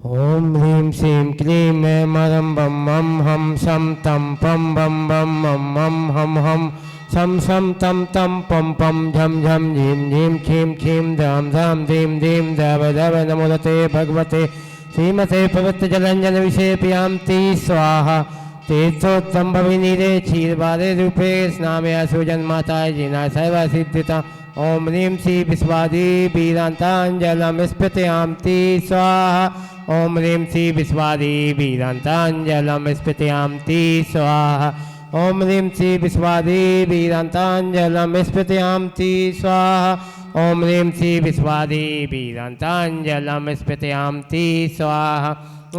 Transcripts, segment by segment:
ओम ह्रीं श्रीं क्लीं ऐं मरं बम मम हम शम तम पम बम बम मम मम हम हम शम शम तम तम पम पम झम झम झीं झीं क्षीं क्षीं धाम धाम धीं धीं धव धव नमोते भगवते श्रीमते पवित्रजलंजन विषेप्यान्ति स्वाहा तीर्थोत्तम भविनीरे क्षीरवारे रूपे स्नामया सुजन्माता जिना सर्व सिद्धिता ओम ह्रीं श्री विश्वादी वीरांतांजलम स्फुटयामि स्वाहा ओम ह्रीं श्री विश्वादी वीरांतांजलम स्फुटयामि स्वाहा ओम ह्रीं श्री विश्वादी वीरांतांजलम स्फुटयामि स्वाहा ओम ह्रीं श्री विश्वादी वीरांतांजलम स्फुटयामि स्वाहा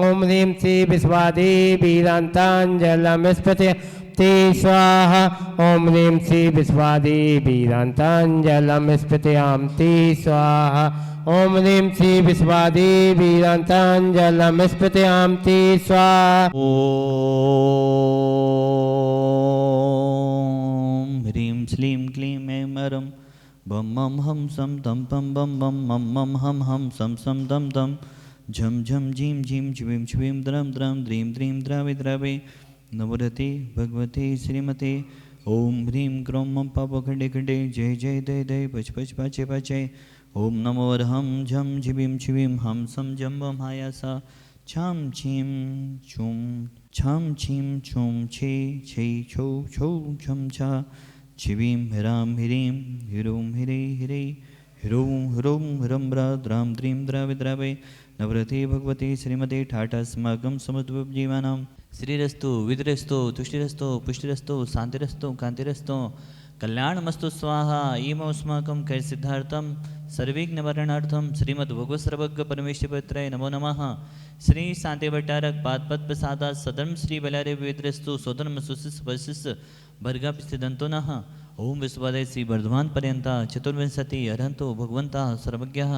ओम ह्रीं श्री विश्वादी वीरांतांजलम स्फुटयामि स्वाहा ओम ह्रीं श्री विश्वादी वीरांतांजलम स्फुटयामि स्वाहा ओम ह्रीं श्री विश्वादी वीरांतांजलम स्फुटयामि स्वाहा ओम ह्रीं श्लीं क्लीं ऐं मरं बम मम हम सम तम पम बम बम मम मम हम हम सम सम दम दम झम झम झीं झीं झ्वीं झ्वीं द्रम द्रम द्रीं द्रीं द्रवे द्रवे नमोते भगवते श्रीमते ओम ह्रीं क्रों मम पाप खंडे खंडे जय जय दय दय पच पच पाचे पाचे ओम नमो हम झम झिबीं छिबीं हम सम जम बम हायासा छाम छीं छूम छे छे छौ छौ छम छा छिबीं ह्रां ह्रीं ह्रूं ह्रे ह्रे ह्रूं ह्रूं ह्रं द्रां द्रीं द्रावे द्रावे नवरते भगवते श्रीमते ठाठास्माकं समद्वजीवानां श्रीरस्तु विद्रस्तु तुष्टिरस्तु पुष्टिरस्तु शांतिरस्तु कांतिरस्तु कल्याणमस्तु स्वाहा इमस्माकं कैसिद्धार्थं सर्विघ्नवरणार्थं श्रीमद्भगवत्सर्वज्ञ परमेश्वरपत्राय नमो नमः। श्री शांति भट्टारक पादपद प्रसादा सदर्म श्री बलारे विद्रस्तु सोदर्म सुशिष वशिष्ठ भर्गापिस्थिदंतो नः ओम विश्वादय श्री वर्धमान पर्यंता चतुर्विंशति अरहंतो भगवंता सर्वज्ञः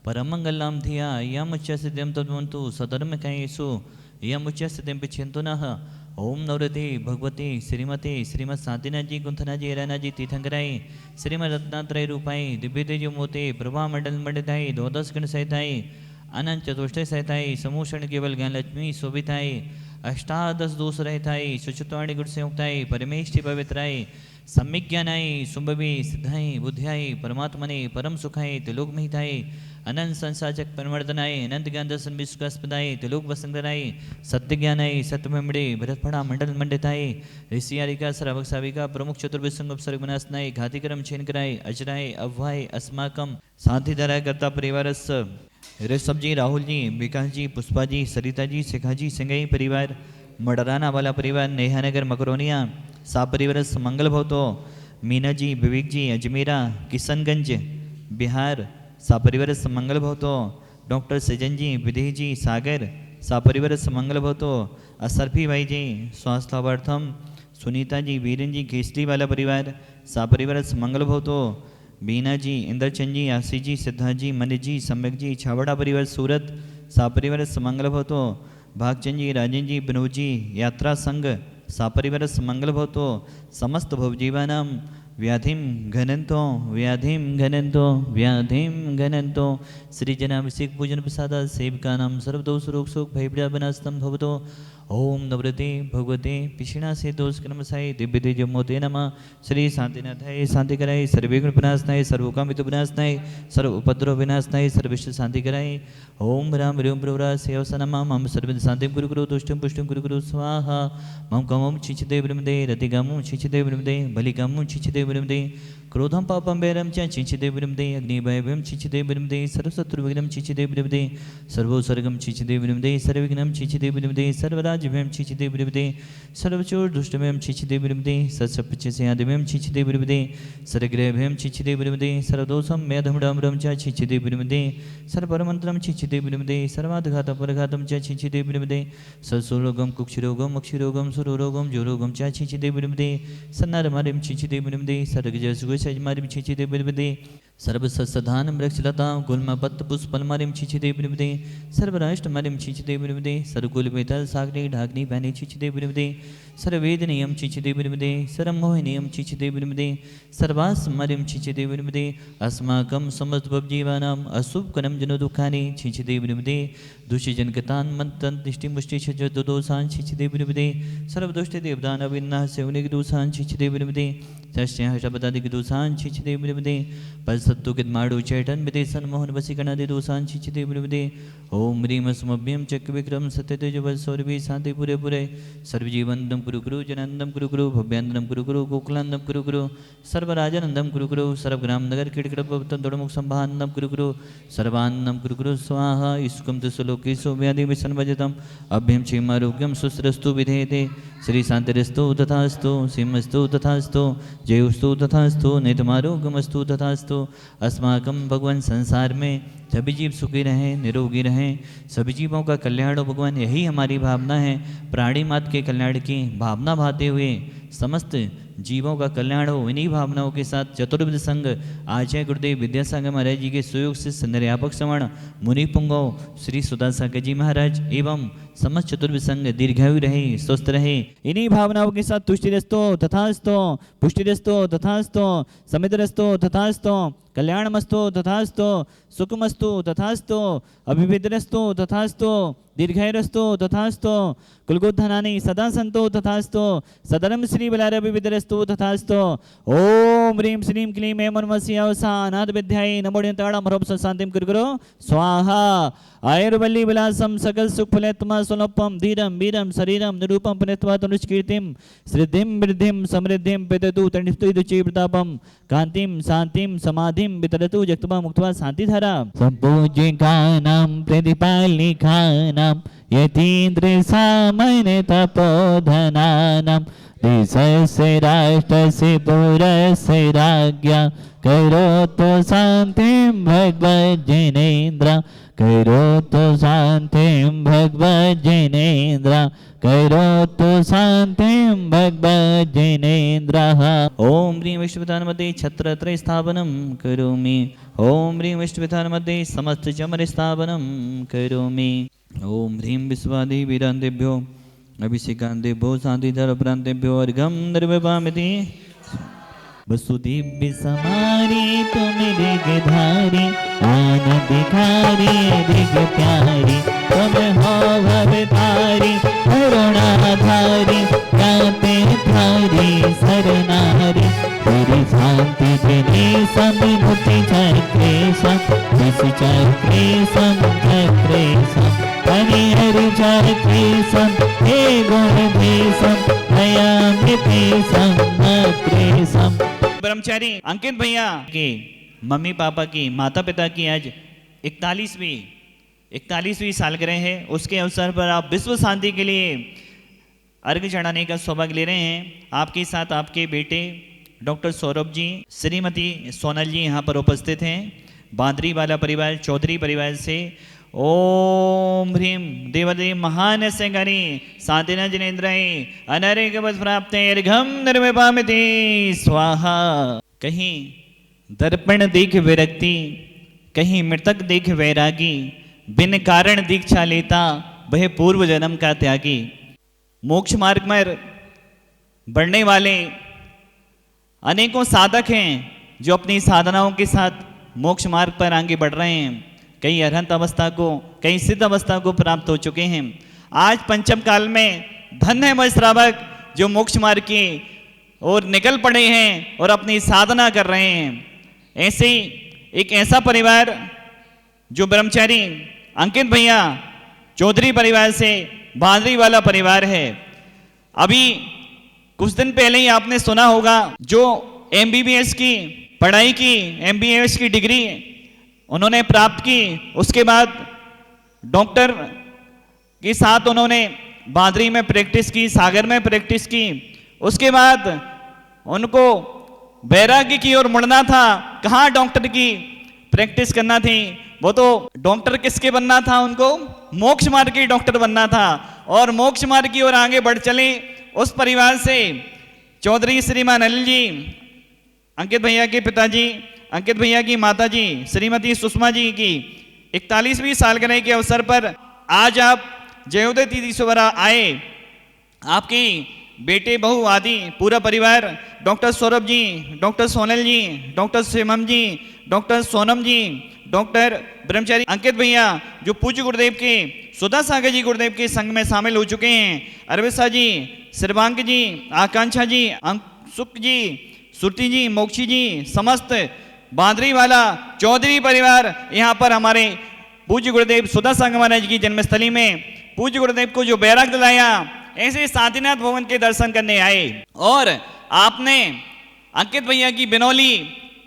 परमंगलां धिया यमुच्चसिद्धिं तद्वन्तु सधर्मकायेषु यमुच्चसिद्धिं पिच्छन्तु नः ओम नवरते भगवते श्रीमते श्रीमद शांतिनाथ जी कुंथना जी राना जी तीर्थंकराय श्रीमद रत्नात्रय रूपाय दिव्य तेज मोते प्रभा मंडल मंडिताय द्वादश गण सहिताय अनंत चतुष्टय सहिताय समूषण केवल ज्ञान लक्ष्मी शोभिताय अष्टादश दोष रहताय सुचितवाणी गुण संयुक्ताय परमेष्टि पवित्राय सम्यक ज्ञानाय सुंभवी सिद्धाय बुद्ध्याय परमात्मने परम सुखाय त्रिलोक महिताय अनंत संसाचक परमर्दनाय अनंत ज्ञान दर्शन विश्वास्पदाय त्रिलोक वसंगराय सत्य ज्ञानाय सत्यमेमड़े भरतफड़ा मंडल मंडिताय ऋषियारिका श्रावक साविका प्रमुख चतुर्विसंग सर्वनाशनाय घातिकरम छेनकराय अजराय अव्वाय अस्माकम साथीदाराय कर्ता परिवारस ऋषभ जी राहुल जी विकास जी पुष्पा जी सरिता जी शिखा जी सिंगई परिवार मडराना वाला परिवार नेहानगर मकरोनिया सा परिवार मंगल भवतो मीना जी विवेक जी अजमेरा किशनगंज बिहार सा परिवार मंगल भवतो डॉक्टर सजन जी विदेह जी सागर सा परिवार मंगल भवतो असरफी भाई जी स्वास्थ्यार्थम सुनीता जी वीरन जी केसरी वाला परिवार सा परिवार मंगल भवतो बीना जी इंद्रचंद जी आशी जी सिद्धार्थ जी मनित जी सम्यक जी छावड़ा परिवार सूरत सा परिवार मंगल भवतो भागचंद जी राजन जी विनोद जी यात्रा संघ सा परिवार मंगल भवतो समस्त भवजीवानां व्याधिं घनन्तो श्रीजनाभिषेक पूजन प्रसाद सेवकानां सर्वदोष रोग शोक भयपीडाविनाशनं भवतो ओम नवरते भगवते पिशिणासे दोषक्रमसाय दिव्य तेज मोते नमः। श्री शांतिनाथाय शांतिकराय सर्वविघ्न विनाशनाय सर्वकामित विनाशनाय सर्व उपद्रव विनाशनाय सर्वविश्व शांतिकराय ओम राम ह्रीं प्रवरा सेवसा नमः मम सर्व शांतिं कुरु कुरु तुष्टिं पुष्टिं कुरु कुरु स्वाहा मम कामं छिचिदे विरमदे रतिकामं छिचिदे विरमदे बलिकामं छिचिदे विरमदे क्रोधं पापं वैरं च छिचिदे विरमदे अग्निभयं छिचिदे विरमदे सर्वशत्रुविघ्नं छिचिदे विरमदे सर्वोसर्गं छिचिदे विरमदे सर्वविघ्नं छिचिदे विरमदे सर्वराज्यभयं छिचिदे विरमदे सर्वचोर दुष्टभयं छिचिदे विरमदे सत्सप्पचस्यादिभयं छिचिदे विरमदे सर्वग्रहभयं छिचिदे विरमदे सर्वदोषं मेधमडामरं च छिचिदे विरमदे सर्वपरमन्त्रं छिचिदे विरमदे सर्वाघातपरघातं च छिचिदे विरमदे सर्वरोगं कुक्षिरोगं अक्षिरोगं सुरोगं जोरोगं च छिचिदे विरमदे सन्नारमारिं छिचिदे विरमदे सर्गजसुग सहजमारिम छिचिदे बिरबिदे सर्व सत्सधान वृक्षलता गुल्मपत्र पुष्पलमारिम छिचिदे बिरबिदे सर्वराष्ट्रमारिम छिचिदे बिरबिदे सर्वकुल बेतल सागरी ढाकनी बहनी छिचिदे बिरबिदे सर्ववेद नियम छिचिदे बिरबिदे सर्वमोह नियम छिचिदे बिरबिदे सर्वास मरिम छिचिदे बिरबिदे अस्माकं समस्त जीवानाम अशुभ करम जनो दुखानि छिचिदे बिरबिदे दुष्टजनकतान मंतन दृष्टि मुष्टि छजो दोषान छिचिदे बिरबिदे सर्वदुष्ट देवदान अविन्नाश सेवनिक दोषान छिचिदे बिरबिदे शस्त्य हर्षपदादिक दोषान छिचिदे बिरबिदे पलसत्तु किदमाडु चैतन विदेशन मोहन वसीकरणादि दोषान छिचिदे बिरबिदे ओम ह्रीम अस्मभ्यम चक्र विक्रम सत्यतेज बल सौरभि शांति पुरे पुरे सर्वजीवनदम कुरु कुरु जनानंदम कुरु कुरु भव्यांदम कुरु कुरु गोकुलानंदम कुरु कुरु सर्वराजनंदम कुरु कुरु सर्वग्राम नगर कीटकटपवतन दृढ़मुख संभानंदम कुरु कुरु सर्वान्नम कुरु कुरु स्वाहा इसुकम तुसलोकेशो व्याधि विषण भजतम अभ्यम क्षेमारोग्यम सुस्रस्तु विधेयते श्री शांतिरस्तु तथास्तु सिंहस्तु तथास्तु जयोस्तु तथास्तु नितमारोग्यमस्तु तथास्तु अस्माकं भगवान संसार में सभी जीव सुखी रहें निरोगी रहें सभी जीवों का कल्याण हो भगवान यही हमारी भावना है प्राणी मात्र के कल्याण की भावना भाते हुए समस्त जीवों का कल्याण हो इन्हीं भावनाओं के साथ चतुर्विध संघ आचार्य गुरुदेव विद्यासागर महाराज जी के सुयोग से निर्यापक श्रवण मुनि पुंगव श्री सुदासागर जी महाराज एवं समस्त चतुर्विध संघ दीर्घायु रहे स्वस्थ रहे इन्हीं भावनाओं के साथ तुष्टिरस्तो तथास्तो पुष्टिरस्तो तथास्तो समितरस्तो तथास्तो कल्याणमस्तो तथास्तो सुखमस्तु तथास्तो अभिविद्रस्तो तथास्तो दीर्घायुरस्तो तथास्तो कुलगोधनानि सदा संतो तथास्तो सदरम श्री बलार अभिविद्रस्तो तथास्तो ओम ह्रीं श्रीं क्लीं ऐं मनमस्यावसा अनाथ विद्याय नमोड्यंताड़म हरोप शांतिम कुरकुरो स्वाहा आयुर्वल्ली विलासम सकल सुख फलेत्मा स्वलोपम धीरम वीरम शरीरम निरूपम पुण्यत्वा तनुष्कीर्तिम श्रद्धिम वृद्धिम समृद्धिम पिततु तनिष्ठुचि प्रतापम कांतिम शांतिम समाधिम वितरतु जक्तवा मुक्त्वा शांतिधारा संपूज्यकानां प्रतिपालिकानां यतीन्द्र सामान्य तपोधनानां देशस्य राष्ट्रस्य पुरस्य राज्ञा करोतु शान्तिं भगवज्जनेन्द्र करोतु शान्तिं भगवज्जनेन्द्र करोतु शान्तिं भगवज्जनेन्द्रः ओम ह्रीं विष्णुविधानमध्ये छत्रत्रय स्थापनं करोमि ओम ह्रीं विष्णुविधानमध्ये समस्त चमर स्थापनं करोमि ओम ह्रीं विश्वादि वीरान्तेभ्यो अभिषेकान्तेभ्यो शान्तिधर प्रान्तेभ्यो अर्घं निर्विवामिति वसुदेव समारी तुम ऋगधारी आनंदकारी ऋग प्यारी तुम हो भवतारी करुणाधारी गाते थारी सरनारी तेरी शांति तेरी समिमुति चक्रेशम विष चक्रेशम चक्रेशम हरिहरि चक्रेशम हे गुणधीशम दयामितेशम नक्रेशम ब्रह्मचारी अंकित भैया के मम्मी पापा की माता पिता की आज 41वीं सालगिरह है उसके अवसर पर आप विश्व शांति के लिए अर्घ चढ़ाने का सौभाग्य ले रहे हैं आपके साथ आपके बेटे डॉक्टर सौरभ जी श्रीमती सोनल जी यहाँ पर उपस्थित हैं बांदरी वाला परिवार चौधरी परिवार से ओम ह्रीं देवदेव महान संगरी शांतिना जनेन्द्राय अनरेकवत प्राप्ते अर्घं निर्विवामिति स्वाहा कहीं दर्पण देख विरक्ति कहीं मृतक देख वैरागी बिन कारण दीक्षा लेता वह पूर्व जन्म का त्यागी मोक्ष मार्ग में बढ़ने वाले अनेकों साधक हैं जो अपनी साधनाओं के साथ मोक्ष मार्ग पर आगे बढ़ रहे हैं कई अरहंत अवस्था को कई सिद्ध अवस्था को प्राप्त हो चुके हैं आज पंचम काल में धन्य है वह श्रावक जो मोक्ष मार्ग की ओर निकल पड़े हैं और अपनी साधना कर रहे हैं ऐसे ही एक ऐसा परिवार जो ब्रह्मचारी अंकित भैया चौधरी परिवार से बांदरी वाला परिवार है अभी कुछ दिन पहले ही आपने सुना होगा जो MBBS की पढ़ाई की MBBS की डिग्री उन्होंने प्राप्त की उसके बाद डॉक्टर के साथ उन्होंने बांदरी में प्रैक्टिस की सागर में प्रैक्टिस की उसके बाद उनको बैरागी की ओर मुड़ना था कहाँ डॉक्टर की प्रैक्टिस करना थी वो तो डॉक्टर किसके बनना था उनको मोक्ष मार्ग की डॉक्टर बनना था और मोक्ष मार्ग की ओर आगे बढ़ चले उस परिवार से चौधरी श्रीमान अनिल जी अंकित भैया के पिताजी, अंकित भैया की माताजी श्रीमती सुषमा जी की 41वीं सालगिरह के अवसर पर आज आप जयोदय तिथि सुवरा आए। आपकी बेटे बहू आदि पूरा परिवार, डॉक्टर सौरभ जी, डॉक्टर सोनल जी, डॉक्टर शिवम जी, डॉक्टर सोनम जी, डॉक्टर ब्रह्मचारी अंकित भैया जो पूज्य गुरुदेव के सुधा सागर जी गुरुदेव के संघ में शामिल हो चुके हैं, अरविंदा जी, श्रवांक जी, आकांक्षा जी, अंशुक जी, सुरती जी, मोक्षी जी, समस्त बांदरी वाला चौधरी परिवार यहाँ पर हमारे पूज्य गुरुदेव सुधा सागर महाराज की जन्मस्थली में पूज्य गुरुदेव को जो बैराग दिलाया, ऐसे साधीनाथ भवन के दर्शन करने आए। और आपने अंकित भैया की बिनौली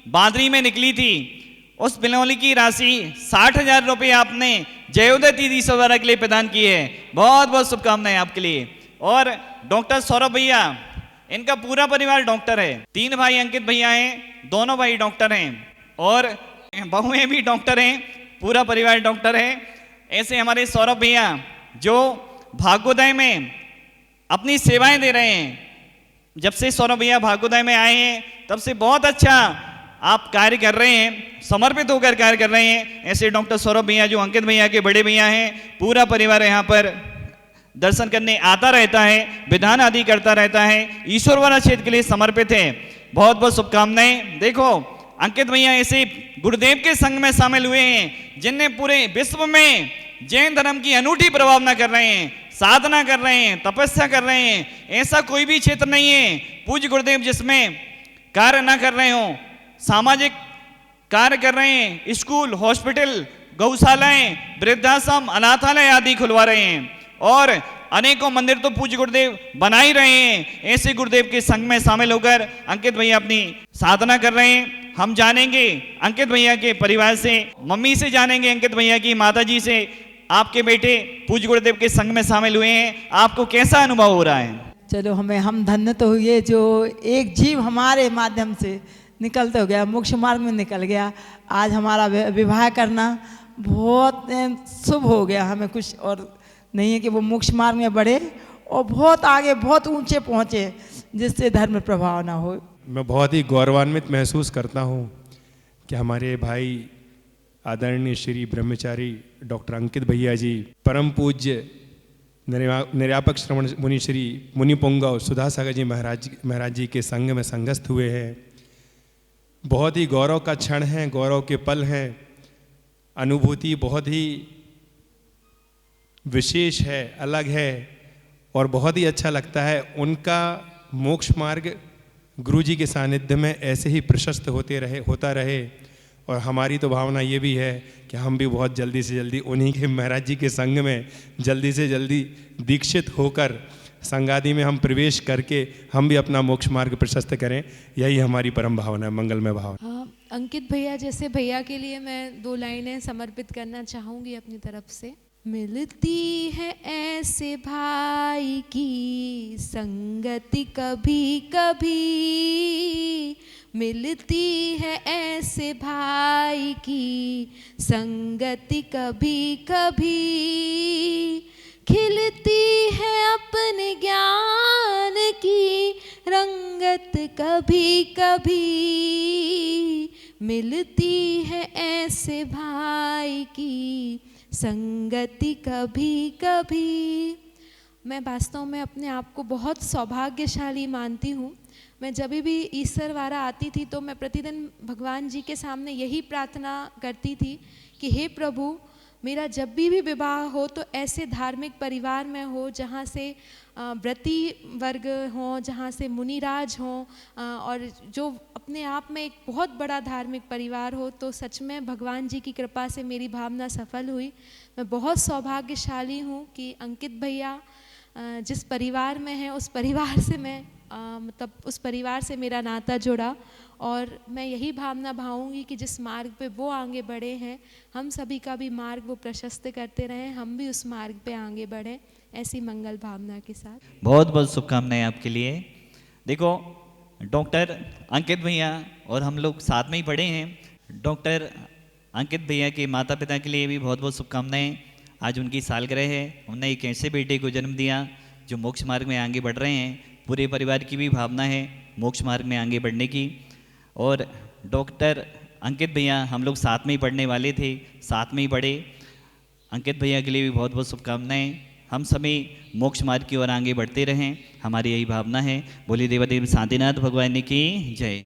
बांदरी में निकली थी, उस बिनौली की राशि 60,000 रुपये आपने जयोदय तिथि सुवरा के लिए प्रदान की है। बहुत बहुत शुभकामनाएं आपके लिए। और डॉक्टर सौरभ भैया, इनका पूरा परिवार डॉक्टर है। 3 भाई अंकित भैया हैं, दोनों भाई डॉक्टर हैं और बहुएं भी डॉक्टर हैं, पूरा परिवार डॉक्टर है। ऐसे हमारे सौरभ भैया जो भागोदय में अपनी सेवाएं दे रहे हैं, जब से सौरभ भैया भागोदय में आए हैं तब से बहुत अच्छा आप कार्य कर रहे हैं, समर्पित होकर कार्य कर रहे हैं। ऐसे डॉक्टर सौरभ भैया जो अंकित भैया के बड़े भैया हैं, पूरा परिवार यहाँ पर दर्शन करने आता रहता है, विधान आदि करता रहता है, ईश्वरवाला क्षेत्र के लिए समर्पित है। बहुत बहुत शुभकामनाएं। देखो अंकित भैया ऐसे गुरुदेव के संघ में शामिल हुए हैं जिनने पूरे विश्व में जैन धर्म की अनूठी प्रभावना कर रहे हैं, साधना कर रहे हैं, तपस्या कर रहे हैं। ऐसा कोई भी क्षेत्र नहीं है पूज्य गुरुदेव जिसमें कार्य ना कर रहे हो। सामाजिक कार्य कर रहे हैं, स्कूल, हॉस्पिटल, गौशालाएं, वृद्धाश्रम, अनाथालय आदि खुलवा रहे हैं और अनेकों मंदिर तो पूज्य गुरुदेव बना ही रहे हैं। ऐसे गुरुदेव के संघ में शामिल होकर अंकित भैया अपनी साधना कर रहे हैं। हम जानेंगे अंकित भैया के परिवार से, मम्मी से जानेंगे, अंकित भैया की माताजी से, आपके बेटे पूज्य गुरुदेव के संघ में शामिल हुए हैं, आपको कैसा अनुभव हो रहा है? चलो हम धन्य तो हुए जो एक जीव हमारे माध्यम से निकल तो गया, मोक्ष मार्ग में निकल गया। आज हमारा विवाह करना बहुत शुभ हो गया। हमें कुछ और नहीं है कि वो मोक्ष मार्ग में बढ़े और बहुत आगे, बहुत ऊंचे पहुंचे, जिससे धर्म प्रभाव ना हो। मैं बहुत ही गौरवान्वित महसूस करता हूँ कि हमारे भाई आदरणीय श्री ब्रह्मचारी डॉक्टर अंकित भैया जी, परम पूज्य निर्यापक श्रवण मुनि श्री मुनि पुंगव सुधा सागर जी महाराज जी के संग में संगस्थ हुए हैं। बहुत ही गौरव का क्षण है, गौरव के पल हैं। अनुभूति बहुत ही विशेष है, अलग है और बहुत ही अच्छा लगता है। उनका मोक्ष मार्ग गुरु जी के सानिध्य में ऐसे ही प्रशस्त होता रहे। और हमारी तो भावना ये भी है कि हम भी बहुत जल्दी से जल्दी उन्हीं के महाराज जी के संग में जल्दी से जल्दी दीक्षित होकर संगादि में हम प्रवेश करके हम भी अपना मोक्ष मार्ग प्रशस्त करें। यही हमारी परम भावना है, मंगलमय भावना। हाँ, अंकित भैया जैसे भैया के लिए मैं 2 लाइनें समर्पित करना चाहूँगी अपनी तरफ से। मिलती है ऐसे भाई की संगति कभी कभी, मिलती है ऐसे भाई की संगति कभी कभी, खिलती है अपने ज्ञान की रंगत कभी कभी, मिलती है ऐसे भाई की संगति कभी कभी। मैं वास्तव में अपने आप को बहुत सौभाग्यशाली मानती हूँ। मैं जब भी ईश्वरवारा आती थी तो मैं प्रतिदिन भगवान जी के सामने यही प्रार्थना करती थी कि हे प्रभु, मेरा जब भी विवाह हो तो ऐसे धार्मिक परिवार में हो जहाँ से व्रती वर्ग हों, जहाँ से मुनिराज हों और जो अपने आप में एक बहुत बड़ा धार्मिक परिवार हो। तो सच में भगवान जी की कृपा से मेरी भावना सफल हुई। मैं बहुत सौभाग्यशाली हूँ कि अंकित भैया जिस परिवार में हैं उस परिवार से मैं उस परिवार से मेरा नाता जुड़ा और मैं यही भावना भाऊंगी कि जिस मार्ग पे वो आगे बढ़े हैं, हम सभी का भी मार्ग वो प्रशस्त करते रहें, हम भी उस मार्ग पे आगे बढ़ें, ऐसी मंगल भावना के साथ। बहुत बहुत शुभकामनाएं आपके लिए। देखो डॉक्टर अंकित भैया और हम लोग साथ में ही पढ़े हैं। डॉक्टर अंकित भैया के माता पिता के लिए भी बहुत बहुत शुभकामनाएं। आज उनकी सालगिरह है। उन्होंने एक ऐसे बेटे को जन्म दिया जो मोक्ष मार्ग में आगे बढ़ रहे हैं। पूरे परिवार की भी भावना है मोक्ष मार्ग में आगे बढ़ने की। और डॉक्टर अंकित भैया, हम लोग साथ में ही पढ़ने वाले थे, साथ में ही पढ़े। अंकित भैया के लिए भी बहुत बहुत शुभकामनाएं। हम सभी मोक्ष मार्ग की ओर आगे बढ़ते रहें, हमारी यही भावना है। बोलिए देवादेव शांतिनाथ भगवान की जय।